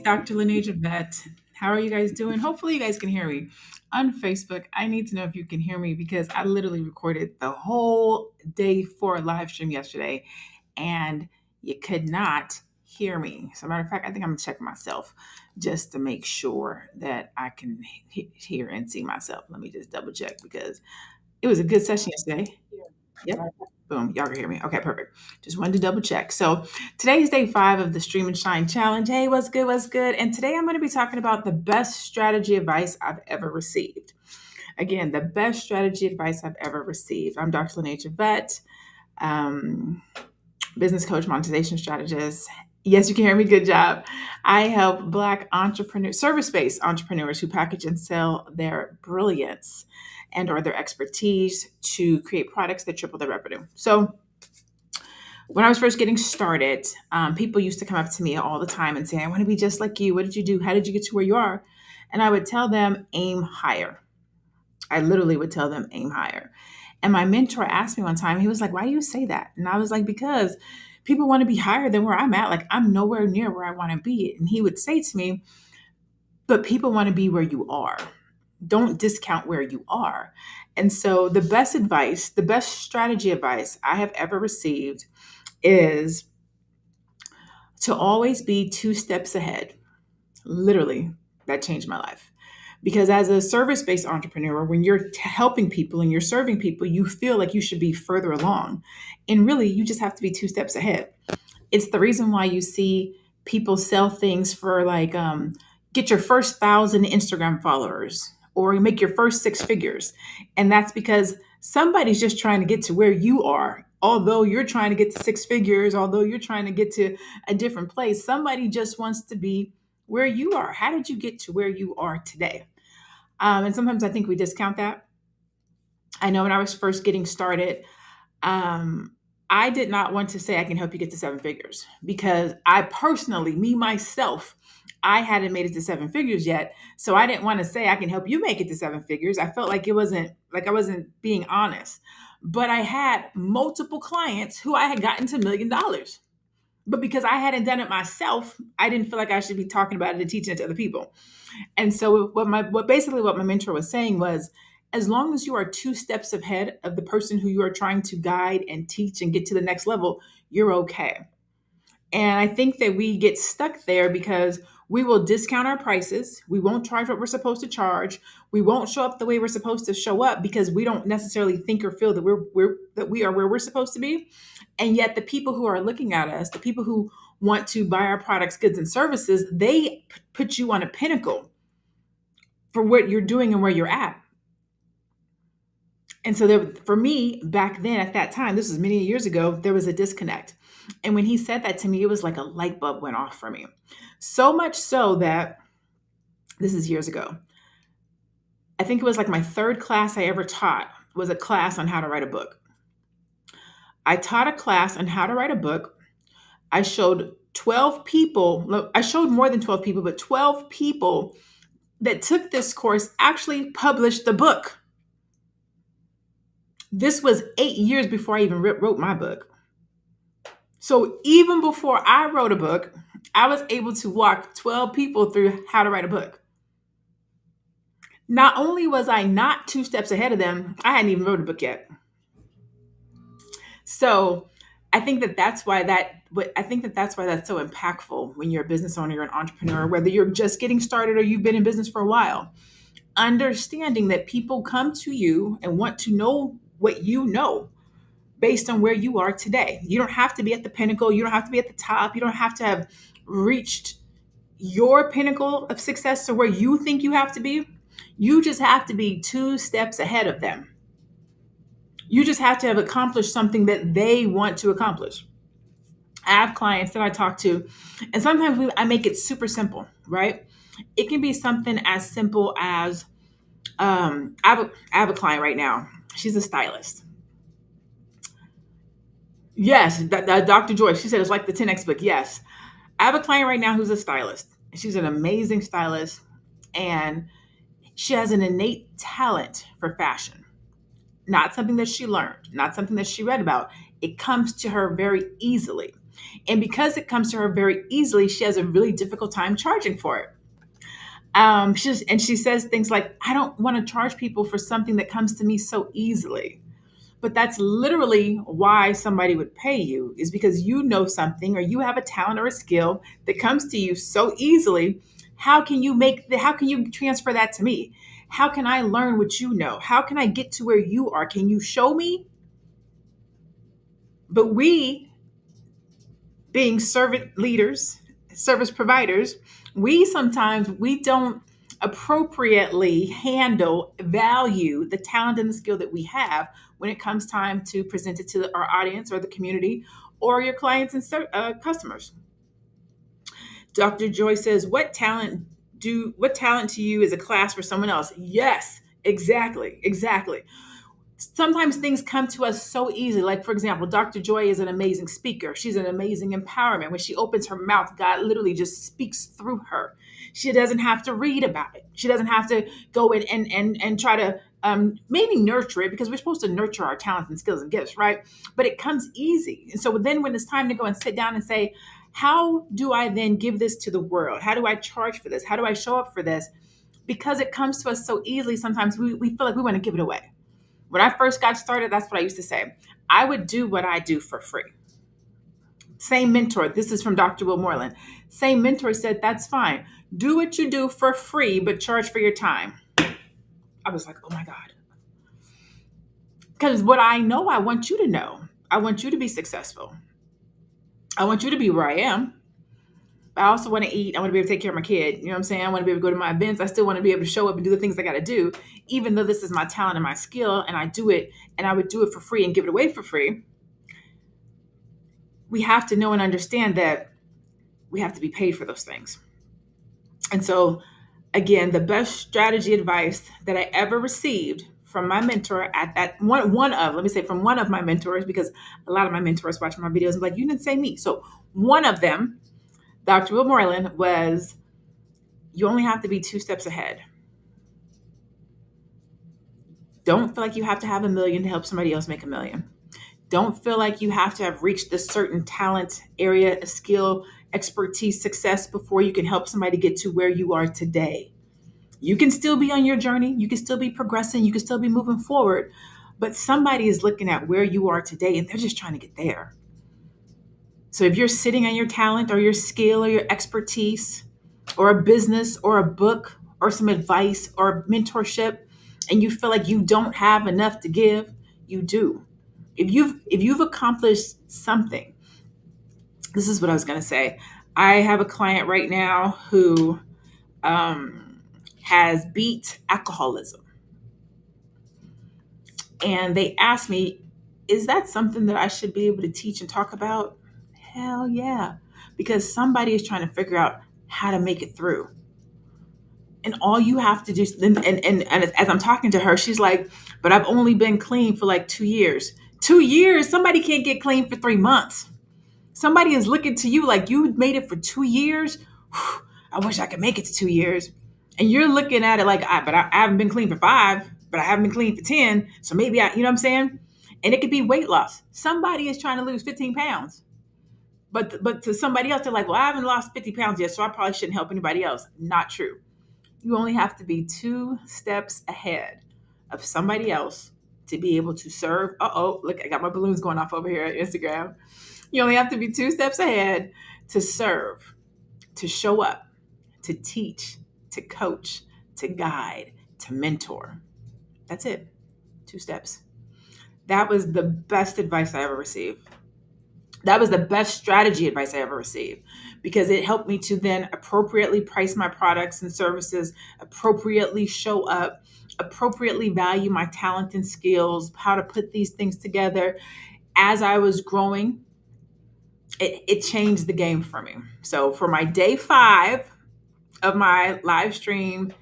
Dr. Lineage Vet. How are you guys doing? Hopefully, you guys can hear me on Facebook. I need to know if you can hear me because I literally recorded the whole day for a live stream yesterday and you could not hear me. So, matter of fact, I think I'm gonna check myself just to make sure that I can hear and see myself. Let me just double check because it was a good session yesterday. Yep. Boom. Y'all can hear me. Okay, perfect. Just wanted to double check. So today's day 5 of the Stream and Shine Challenge. Hey, what's good? What's good? And today I'm going to be talking about the best strategy advice I've ever received. Again, the best strategy advice I've ever received. I'm Dr. Lineage Vet, um, business coach, monetization strategist. Yes, you can hear me. Good job. I help Black entrepreneurs, service-based entrepreneurs who package and sell their brilliance and or their expertise to create products that triple their revenue. So when I was first getting started, people used to come up to me all the time and say, I want to be just like you. What did you do? How did you get to where you are? And I would tell them, aim higher. I literally would tell them, aim higher. And my mentor asked me one time, he was like, why do you say that? And I was like, because people want to be higher than where I'm at. Like, I'm nowhere near where I want to be. And he would say to me, but people want to be where you are. Don't discount where you are. And so the best advice, the best strategy advice I have ever received is to always be 2 steps ahead. Literally, that changed my life. Because as a service based entrepreneur, when you're helping people and you're serving people, you feel like you should be further along. And really, you just have to be 2 steps ahead. It's the reason why you see people sell things for like, get your first 1,000 Instagram followers or make your first 6 figures. And that's because somebody's just trying to get to where you are. Although you're trying to get to 6 figures, although you're trying to get to a different place, somebody just wants to be where you are. How did you get to where you are today? And sometimes I think we discount that. I know when I was first getting started, I did not want to say I can help you get to 7 figures because I personally, me myself, I hadn't made it to 7 figures yet. So I didn't want to say I can help you make it to 7 figures. I felt like it wasn't like I wasn't being honest. But I had multiple clients who I had gotten to $1 million. But because I hadn't done it myself, I didn't feel like I should be talking about it and teaching it to other people. And so what my mentor was saying was, as long as you are 2 steps ahead of the person who you are trying to guide and teach and get to the next level, you're okay. And I think that we get stuck there because we will discount our prices. We won't charge what we're supposed to charge. We won't show up the way we're supposed to show up because we don't necessarily think or feel that we are where we're supposed to be. And yet the people who are looking at us, the people who want to buy our products, goods, and services, they put you on a pinnacle for what you're doing and where you're at. And so for me, back then at that time, this was many years ago, there was a disconnect. And when he said that to me, it was like a light bulb went off for me. So much so that this is years ago. I think it was like my 3rd class I ever taught was a class on how to write a book. I taught a class on how to write a book. I showed 12 people, I showed more than 12 people, but 12 people that took this course actually published the book. This was 8 years before I even wrote my book. So even before I wrote a book, I was able to walk 12 people through how to write a book. Not only was I not 2 steps ahead of them, I hadn't even wrote a book yet. So I think that that's why that's so impactful when you're a business owner, you're an entrepreneur, whether you're just getting started or you've been in business for a while. Understanding that people come to you and want to know what you know based on where you are today. You don't have to be at the pinnacle. You don't have to be at the top. You don't have to have reached your pinnacle of success to where you think you have to be. You just have to be 2 steps ahead of them. You just have to have accomplished something that they want to accomplish. I have clients that I talk to, and sometimes I make it super simple, right? It can be something as simple as I have a client right now. She's a stylist. Yes, that Dr. Joy, she said it's like the 10X book. Yes. I have a client right now who's a stylist. She's an amazing stylist, and she has an innate talent for fashion. Not something that she learned, not something that she read about. It comes to her very easily. And because it comes to her very easily, she has a really difficult time charging for it. She says things like, I don't want to charge people for something that comes to me so easily. But that's literally why somebody would pay you, is because you know something, or you have a talent or a skill that comes to you so easily. How can you transfer that to me? How can I learn what you know? How can I get to where you are? Can you show me? But we, being servant leaders, service providers, we don't appropriately handle, value the talent and the skill that we have when it comes time to present it to our audience or the community or your clients and customers. Dr. Joy says, what talent to you is a class for someone else? Yes, exactly. Sometimes things come to us so easy. Like, for example, Dr. Joy is an amazing speaker. She's an amazing empowerment. When she opens her mouth, God literally just speaks through her. She doesn't have to read about it. She doesn't have to go in and try to maybe nurture it, because we're supposed to nurture our talents and skills and gifts, right? But it comes easy. And so then when it's time to go and sit down and say, how do I then give this to the world? How do I charge for this? How do I show up for this? Because it comes to us so easily, sometimes we feel like we want to give it away. When I first got started, that's what I used to say. I would do what I do for free. Same mentor, this is from Dr. Will Moreland. Same mentor said, that's fine. Do what you do for free, but charge for your time. I was like, oh my God. Because what I know, I want you to know. I want you to be successful. I want you to be where I am. I also want to eat. I want to be able to take care of my kid. You know what I'm saying? I want to be able to go to my events. I still want to be able to show up and do the things I got to do, even though this is my talent and my skill, and I do it, and I would do it for free and give it away for free. We have to know and understand that we have to be paid for those things. And so, again, the best strategy advice that I ever received from my mentor at that let me say from one of my mentors, because a lot of my mentors watch my videos and be like, you didn't say me. So one of them, Dr. Will Moreland, was, you only have to be 2 steps ahead. Don't feel like you have to have $1 million to help somebody else make $1 million. Don't feel like you have to have reached this certain talent area, skill, expertise, success before you can help somebody get to where you are today. You can still be on your journey. You can still be progressing. You can still be moving forward. But somebody is looking at where you are today and they're just trying to get there. So if you're sitting on your talent or your skill or your expertise or a business or a book or some advice or mentorship, and you feel like you don't have enough to give, you do. If you've accomplished something, this is what I was going to say. I have a client right now who has beat alcoholism, and they asked me, "Is that something that I should be able to teach and talk about?" Hell yeah, because somebody is trying to figure out how to make it through. And all you have to do, and as I'm talking to her, she's like, but I've only been clean for like 2 years. 2 years? Somebody can't get clean for 3 months. Somebody is looking to you like you made it for 2 years. I wish I could make it to 2 years. And you're looking at it like, I haven't been clean for 5, but I haven't been clean for 10. So maybe you know what I'm saying? And it could be weight loss. Somebody is trying to lose 15 pounds. But to somebody else, they're like, well, I haven't lost 50 pounds yet, so I probably shouldn't help anybody else. Not true. You only have to be 2 steps ahead of somebody else to be able to serve. Look, I got my balloons going off over here at Instagram. You only have to be 2 steps ahead to serve, to show up, to teach, to coach, to guide, to mentor. That's it. 2 steps. That was the best advice I ever received. That was the best strategy advice I ever received, because it helped me to then appropriately price my products and services, appropriately show up, appropriately value my talent and skills, how to put these things together. As I was growing, it changed the game for me. So for my day 5 of my live stream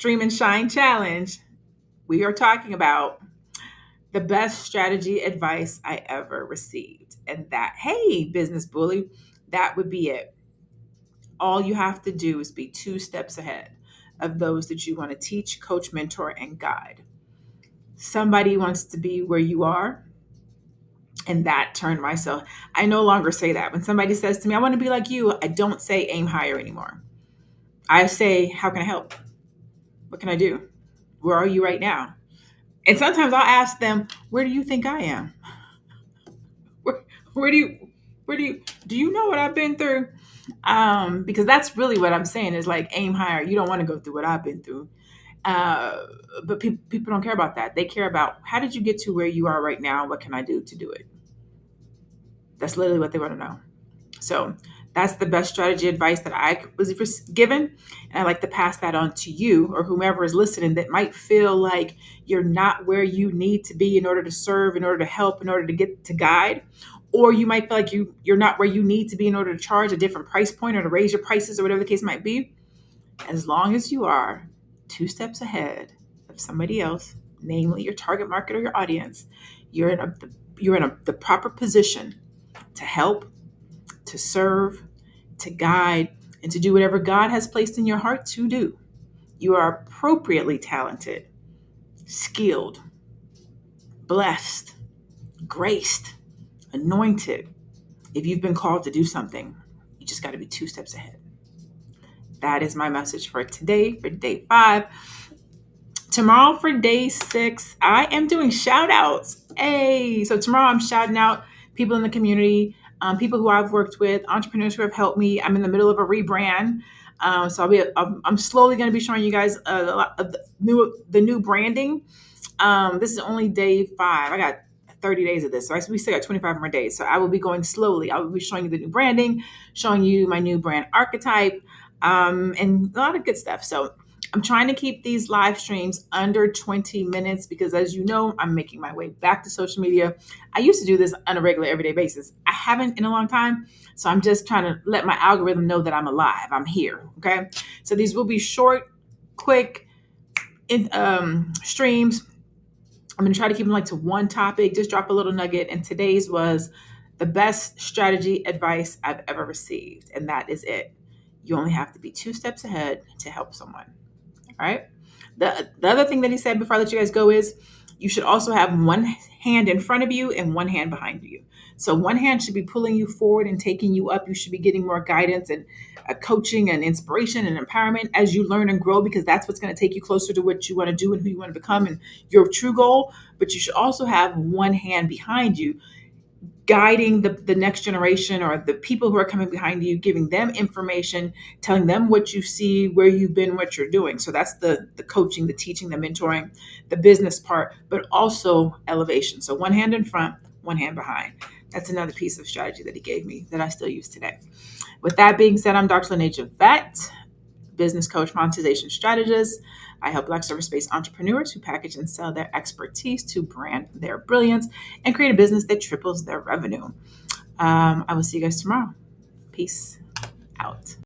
and shine challenge, we are talking about the best strategy advice I ever received. And that, hey, business bully, that would be it. All you have to do is be 2 steps ahead of those that you want to teach, coach, mentor, and guide. Somebody wants to be where you are. And that turned myself. I no longer say that. When somebody says to me, I want to be like you, I don't say aim higher anymore. I say, how can I help? What can I do? Where are you right now? And sometimes I'll ask them, where do you think I am? Where, where do you, do you know what I've been through? Because that's really what I'm saying is like aim higher. You don't want to go through what I've been through. Uh, but people don't care about that. They care about how did you get to where you are right now? What can I do to do it? That's literally what they want to know. So that's the best strategy advice that I was given. And I like to pass that on to you or whomever is listening that might feel like you're not where you need to be in order to serve, in order to help, in order to get to guide. Or you might feel like you're not where you need to be in order to charge a different price point or to raise your prices or whatever the case might be. As long as you are 2 steps ahead of somebody else, namely your target market or your audience, you're in the proper position to help, to serve, to guide, and to do whatever God has placed in your heart to do. You are appropriately talented, skilled, blessed, graced, anointed. If you've been called to do something, you just got to be 2 steps ahead. That is my message for today, for day 5. Tomorrow for day 6, I am doing shout outs. Hey, so tomorrow I'm shouting out people in the community, people who I've worked with, entrepreneurs who have helped me. I'm in the middle of a rebrand. So I'm slowly going to be showing you guys a lot of the new branding. This is only day 5. I got 30 days of this. So we still got 25 more days. So I will be going slowly. I will be showing you the new branding, showing you my new brand archetype, and a lot of good stuff. So I'm trying to keep these live streams under 20 minutes because, as you know, I'm making my way back to social media. I used to do this on a regular, everyday basis. I haven't in a long time. So I'm just trying to let my algorithm know that I'm alive. I'm here. Okay. So these will be short, quick streams. I'm going to try to keep them like to one topic, just drop a little nugget. And today's was the best strategy advice I've ever received. And that is it. You only have to be 2 steps ahead to help someone. All right. The other thing that he said before I let you guys go is you should also have one hand in front of you and one hand behind you. So one hand should be pulling you forward and taking you up. You should be getting more guidance and coaching and inspiration and empowerment as you learn and grow, because that's what's going to take you closer to what you want to do and who you want to become and your true goal. But you should also have one hand behind you, guiding the next generation or the people who are coming behind you, giving them information, telling them what you see, where you've been, what you're doing. So that's the coaching, the teaching, the mentoring, the business part, but also elevation. So one hand in front, one hand behind. That's another piece of strategy that he gave me that I still use today. With that being said, I'm Dr. Lene Javette, business coach, monetization strategist. I help Black service-based entrepreneurs who package and sell their expertise to brand their brilliance and create a business that triples their revenue. I will see you guys tomorrow. Peace out.